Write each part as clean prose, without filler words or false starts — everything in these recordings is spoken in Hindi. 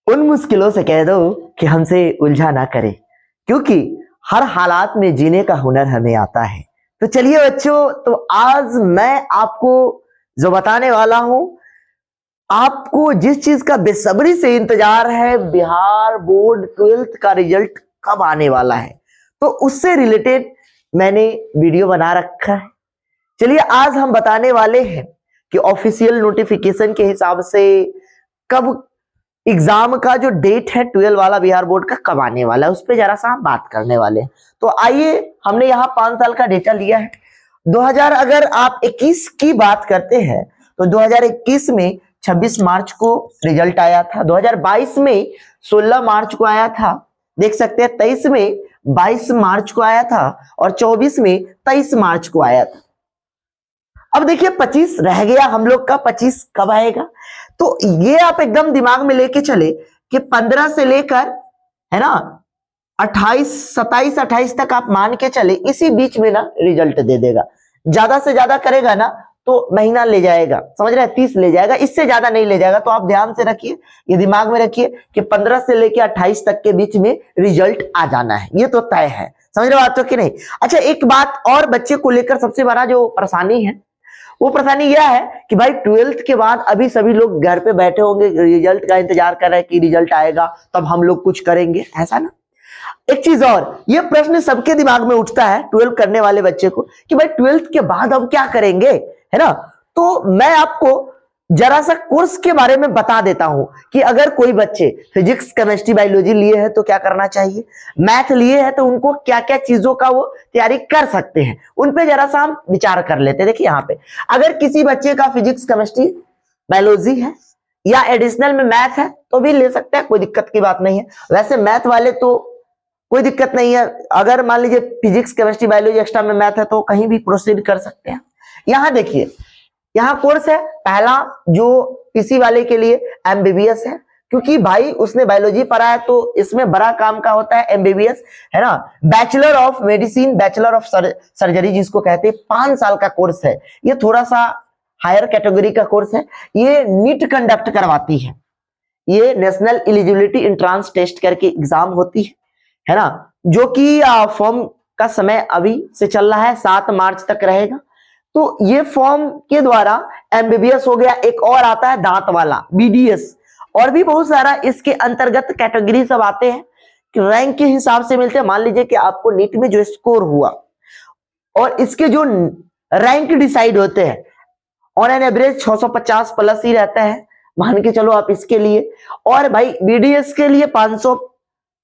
उन मुश्किलों से कह दो कि हमसे उलझा ना करे, क्योंकि हर हालात में जीने का हुनर हमें आता है। तो चलिए बच्चों, तो आज मैं आपको जो बताने वाला हूं, आपको जिस चीज का बेसब्री से इंतजार है, बिहार बोर्ड 12th का रिजल्ट कब आने वाला है, तो उससे रिलेटेड मैंने वीडियो बना रखा है। चलिए आज हम बताने वाले हैं कि ऑफिशियल नोटिफिकेशन के हिसाब से कब एग्जाम का जो डेट है 12 वाला बिहार बोर्ड का कब आने वाला है, उस पर जरा सा हम बात करने वाले हैं। तो आइए, हमने यहाँ 5 साल का डेटा लिया है। 2000 अगर आप 21 की बात करते हैं तो 2021 में 26 मार्च को रिजल्ट आया था, 2022 में 16 मार्च को आया था, देख सकते हैं 23 में 22 मार्च को आया था और 24 में 23 मार्च को आया था। अब देखिए 25 रह गया हम लोग का, 25 कब आएगा? तो ये आप एकदम दिमाग में लेके चले कि 15 से लेकर, है ना, 28 27 28 तक आप मान के चले, इसी बीच में ना रिजल्ट दे देगा। ज्यादा से ज्यादा करेगा ना तो महीना ले जाएगा, समझ रहे हैं, 30 ले जाएगा, इससे ज्यादा नहीं ले जाएगा। तो आप ध्यान से रखिए, ये दिमाग में रखिए कि 15 से लेकर 28 तक के बीच में रिजल्ट आ जाना है, ये तो तय है। समझ रहे हो बात तो कि नहीं? अच्छा, एक बात और बच्चे को लेकर सबसे बड़ा जो परेशानी है, वो परेशानी यह है कि भाई 12th के बाद अभी सभी लोग घर पे बैठे होंगे, रिजल्ट का इंतजार कर रहे हैं कि रिजल्ट आएगा तब हम लोग कुछ करेंगे, ऐसा ना। एक चीज और, ये प्रश्न सबके दिमाग में उठता है 12 करने वाले बच्चे को कि भाई 12th के बाद अब क्या करेंगे, है ना। तो मैं आपको जरा सा कोर्स के बारे में बता देता हूं कि अगर कोई बच्चे फिजिक्स केमिस्ट्री बायोलॉजी लिए हैं तो क्या करना चाहिए, मैथ लिए हैं तो उनको क्या क्या चीजों का वो तैयारी कर सकते हैं, उन पे जरा सा हम विचार कर लेते हैं। देखिए यहाँ पे अगर किसी बच्चे का फिजिक्स केमिस्ट्री बायोलॉजी है या एडिशनल में मैथ है तो भी ले सकते हैं, कोई दिक्कत की बात नहीं है। वैसे मैथ वाले तो कोई दिक्कत नहीं है, अगर मान लीजिए फिजिक्स केमिस्ट्री बायोलॉजी एक्स्ट्रा में मैथ है तो कहीं भी प्रोसीड कर सकते हैं। यहां देखिए, यहाँ कोर्स है पहला जो पीसी वाले के लिए एमबीबीएस है, क्योंकि भाई उसने बायोलॉजी पढ़ा है तो इसमें बड़ा काम का होता है एमबीबीएस, है ना। Bachelor of medicine, bachelor of surgery जिसको कहते हैं, 5 साल का कोर्स है। ये थोड़ा सा हायर कैटेगरी का कोर्स है। ये नीट कंडक्ट करवाती है, ये नेशनल एलिजिबिलिटी एंट्रेंस टेस्ट करके एग्जाम होती है ना, जो कि फॉर्म का समय अभी से चल रहा है, 7 मार्च तक रहेगा। तो ये फॉर्म के द्वारा एमबीबीएस हो गया। एक और आता है दांत वाला बीडीएस, और भी बहुत सारा इसके अंतर्गत कैटेगरी सब आते हैं कि रैंक के हिसाब से मिलते हैं। मान लीजिए कि आपको नीट में जो स्कोर हुआ और इसके जो रैंक डिसाइड होते हैं, ऑन एन एवरेज 650 प्लस ही रहता है, मान के चलो आप इसके लिए। और भाई बीडीएस के लिए 500,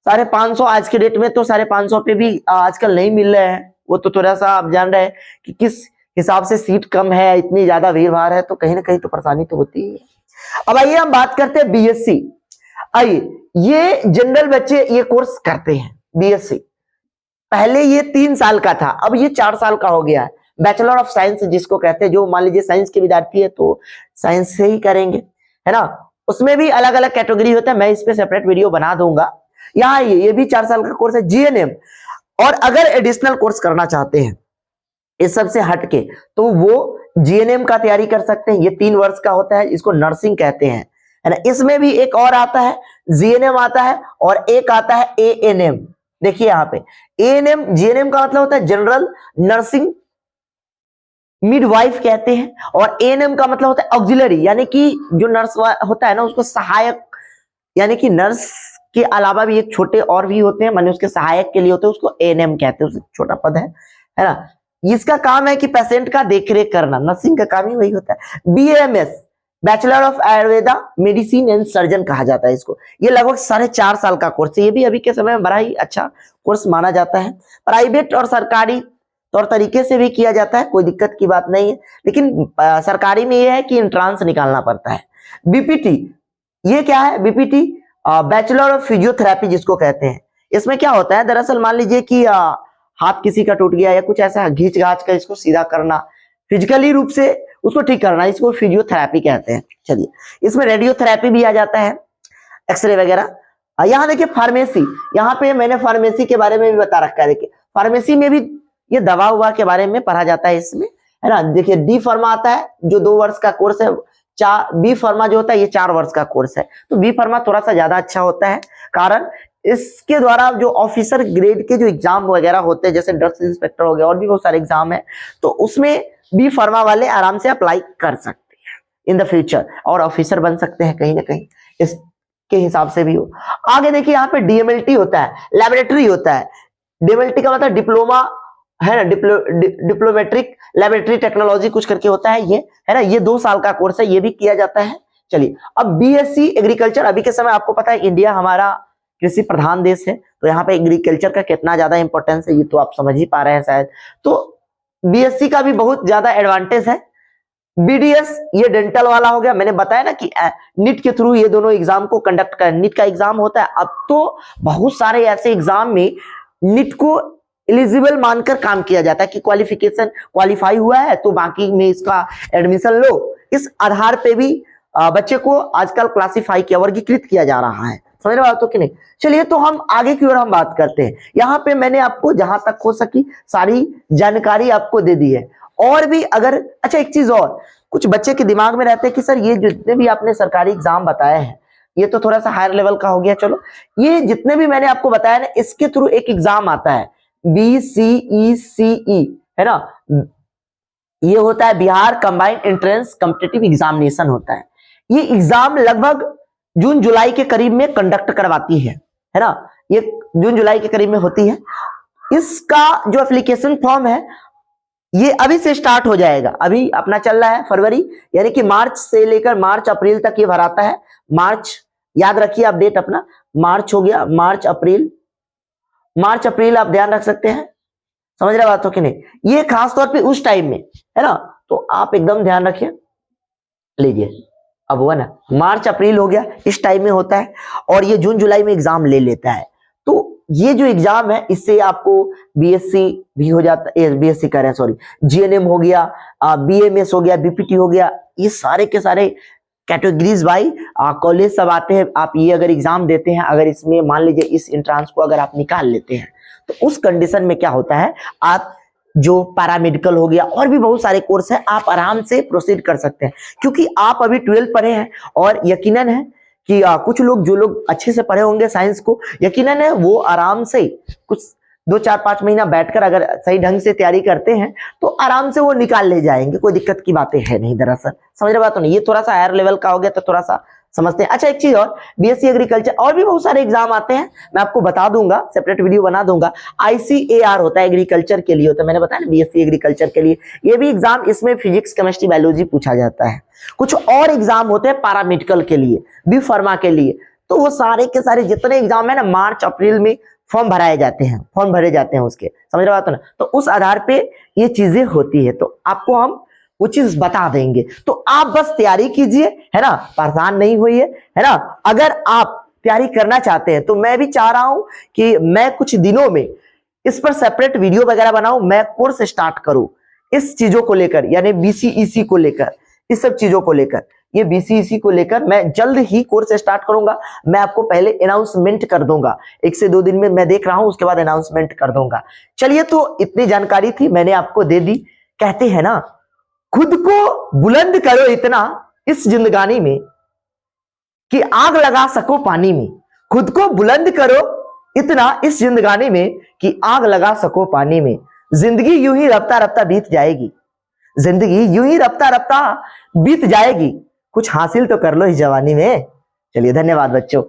550 आज के डेट में तो 550 पे भी आजकल नहीं मिल रहे हैं। वो तो थोड़ा सा आप जान रहे हैं कि किस हिसाब से सीट कम है, इतनी ज्यादा भीड़ भाड़ है, तो कहीं ना कहीं तो परेशानी तो होती ही है। अब आइए हम बात करते हैं बीएससी। आइए, ये जनरल बच्चे ये कोर्स करते हैं बीएससी। पहले ये 3 साल का था, अब ये 4 साल का हो गया है। बैचलर ऑफ साइंस जिसको कहते हैं, जो मान लीजिए साइंस के विद्यार्थी है तो साइंस से ही करेंगे, है ना। उसमें भी अलग अलग कैटेगरी होता है, मैं इस पे सेपरेट वीडियो बना दूंगा। यहाँ ये भी 4 साल का कोर्स है जीएनएम। और अगर एडिशनल कोर्स करना चाहते हैं इस सब से हटके तो वो जीएनएम का तैयारी कर सकते हैं। ये 3 वर्ष का होता है, इसको नर्सिंग कहते हैं, है ना। इसमें भी एक और आता है, जीएनएम आता है, और एक आता है एएनएम। देखिए यहाँ पे एएनएम, जीएनएम का मतलब होता है जनरल नर्सिंग मिडवाइफ कहते हैं, और एएनएम का मतलब होता है ऑक्सिलरी, यानी कि जो नर्स होता है ना उसको सहायक, यानी कि नर्स के अलावा भी एक छोटे और भी होते हैं, माने उसके सहायक के लिए होते हैं, उसको एएनएम कहते हैं, उससे छोटा पद है ना। इसका काम है कि पेशेंट का देखरेख करना, नर्सिंग का काम ही वही होता है। BMS, bachelor of Ayurveda medicine and surgeon कहा जाता है इसको। ये लगभग 4.5 साल का कोर्स है, ये भी अभी के समय में बड़ा ही अच्छा कोर्स माना जाता है। प्राइवेट और सरकारी तौर तरीके से भी किया जाता है, कोई दिक्कत की बात नहीं है, लेकिन सरकारी में यह है कि एंट्रांस निकालना पड़ता है। बीपीटी, ये क्या है? बीपीटी बैचलर ऑफ फिजियोथेरेपी जिसको कहते हैं। इसमें क्या होता है, दरअसल मान लीजिए कि हाथ किसी का टूट गया या कुछ ऐसा, घींच घाच कर इसको सीधा करना, फिजिकली रूप से उसको ठीक करना, इसको फिजियोथेरेपी कहते हैं। चलिए, इसमें रेडियोथेरेपी भी आ जाता है, एक्सरे वगैरह। यहाँ देखिए फार्मेसी, यहाँ पे मैंने फार्मेसी के बारे में भी बता रखा है। देखिए फार्मेसी में भी ये दवा उवा के बारे में पढ़ा जाता है इसमें, है ना। देखिए डी फार्मा आता है जो 2 वर्ष का कोर्स है, बी फार्मा जो होता है ये 4 वर्ष का कोर्स है। तो बी फार्मा थोड़ा सा ज्यादा अच्छा होता है, कारण इसके द्वारा जो ऑफिसर ग्रेड के जो एग्जाम वगैरह होते हैं, जैसे ड्रग्स इंस्पेक्टर हो गया और भी बहुत सारे एग्जाम है, तो उसमें बी फार्मा वाले आराम से अप्लाई कर सकते हैं इन द फ्यूचर और ऑफिसर बन सकते हैं कहीं ना कहीं, इसके हिसाब से भी हो। आगे देखिए यहाँ पे डीएमएलटी होता है, लेबोरेटरी होता है। डीएमएलटी का मतलब डिप्लोमा है ना, डिप्लोमेट्रिक लेबोरेटरी टेक्नोलॉजी कुछ करके होता है ये, है ना, ये 2 साल का कोर्स है, ये भी किया जाता है। चलिए अब बीएससी एग्रीकल्चर, अभी के समय आपको पता है इंडिया हमारा कृषि प्रधान देश है, तो यहाँ पे एग्रीकल्चर का कितना ज्यादा इंपॉर्टेंस है ये तो आप समझ ही पा रहे हैं शायद। तो बीएससी का भी बहुत ज्यादा एडवांटेज है। बीडीएस ये डेंटल वाला हो गया, मैंने बताया ना कि नीट के थ्रू ये दोनों एग्जाम को कंडक्ट कर, नीट का एग्जाम होता है। अब तो बहुत सारे ऐसे एग्जाम में नीट को एलिजिबल मानकर काम किया जाता है कि क्वालिफिकेशन क्वालिफाई हुआ है तो बाकी में इसका एडमिशन लो। इस आधार पे भी बच्चे को आजकल क्लासिफाई किया, वर्गीकृत किया जा रहा है। समझ रहे हो कि नहीं? चलिए तो हम आगे की ओर हम बात करते हैं। यहाँ पे मैंने आपको जहां तक हो सकी सारी जानकारी आपको दे दी है। और भी अगर अच्छा एक चीज और, कुछ बच्चे के दिमाग में रहते हैं कि सर ये जितने भी आपने सरकारी एग्जाम बताए हैं ये तो थोड़ा सा हायर लेवल का हो गया, चलो ये जितने भी मैंने आपको बताया ना इसके थ्रू एक एग्जाम आता है BCECE, है ना, ये होता है Bihar combined entrance competitive examination होता है। ये एग्जाम लगभग जून जुलाई के करीब में कंडक्ट करवाती है ना, ये जून जुलाई के करीब में होती है। इसका जो एप्लीकेशन फॉर्म है ये अभी से स्टार्ट हो जाएगा, अभी अपना चल रहा है फरवरी, यानी कि मार्च से लेकर मार्च अप्रैल तक ये भराता है। मार्च याद रखिए आप डेट अपना, मार्च हो गया, मार्च अप्रैल आप ध्यान रख सकते हैं। समझ रहे बात हो कि नहीं? ये खास तौर पे उस टाइम में है ना, तो आप एकदम ध्यान रखिए। लीजिए अब हुआ ना, मार्च अप्रैल हो गया, इस टाइम में होता है और ये जून जुलाई में एग्जाम ले लेता है। तो ये जो एग्जाम है इससे आपको बीएससी भी हो जाता है, बीएससी कह रहे हैं सॉरी, जीएनएम हो गया, बीएमएस हो गया, बीपीटी हो गया, ये सारे के सारे कैटेगरीज भाई कॉलेज सब आते हैं। आप ये अगर एग्जाम देते हैं, अगर इसमें मान लीजिए इस एंट्रांस को अगर आप निकाल लेते हैं तो उस कंडीशन में क्या होता है, आप जो पैरामेडिकल हो गया और भी बहुत सारे कोर्स है आप आराम से प्रोसीड कर सकते हैं, क्योंकि आप अभी 12 पढ़े हैं और यकीनन है कि कुछ लोग जो लोग अच्छे से पढ़े होंगे साइंस को, यकीनन है वो आराम से कुछ 2-4-5 महीना बैठकर अगर सही ढंग से तैयारी करते हैं तो आराम से वो निकाल ले जाएंगे, कोई दिक्कत की बातें है नहीं दरअसल। समझ रहे बात तो नहीं? ये थोड़ा सा हायर लेवल का हो गया तो थोड़ा सा समझते हैं। अच्छा एक चीज और, बीएससी एग्रीकल्चर और भी बहुत सारे एग्जाम आते हैं, मैं आपको बता दूंगा, सेपरेट वीडियो बना दूंगा। ICAR होता है एग्रीकल्चर के लिए होता है, मैंने बताया ना बीएससी एग्रीकल्चर के लिए, ये भी एग्जाम, इसमें फिजिक्स केमिस्ट्री बायोलॉजी पूछा जाता है। कुछ और एग्जाम होते हैं पैरामेडिकल के लिए, बी फार्मा के लिए, तो वो सारे के सारे जितने एग्जाम है ना मार्च अप्रैल में फॉर्म भराए जाते हैं, फॉर्म भरे जाते हैं उसके। समझ रहे बात ना? तो उस आधार पे ये चीजें होती है, तो आपको हम वो चीज बता देंगे, तो आप बस तैयारी कीजिए, है ना, परेशान नहीं होइए, है ना। अगर आप तैयारी करना चाहते हैं तो मैं भी चाह रहा हूं कि मैं कुछ दिनों में इस पर सेपरेट वीडियो वगैरह बनाऊं, मैं कोर्स स्टार्ट करूं इस चीजों को लेकर, यानी BCEC को लेकर, इस सब चीजों को लेकर, ये BCEC को लेकर मैं जल्द ही कोर्स स्टार्ट करूंगा। मैं आपको पहले अनाउंसमेंट कर दूंगा, 1 से 2 दिन में मैं देख रहा हूं, उसके बाद अनाउंसमेंट कर दूंगा। चलिए तो इतनी जानकारी थी मैंने आपको दे दी। कहते हैं ना, खुद को बुलंद करो इतना इस जिंदगानी में कि आग लगा सको पानी में। खुद को बुलंद करो इतना इस जिंदगानी में कि आग लगा सको पानी में। जिंदगी यूं ही रफ्ता रफ्ता बीत जाएगी, जिंदगी यूं ही रफ्ता रफ्ता बीत जाएगी, कुछ हासिल तो कर लो इस जवानी में। चलिए धन्यवाद बच्चों।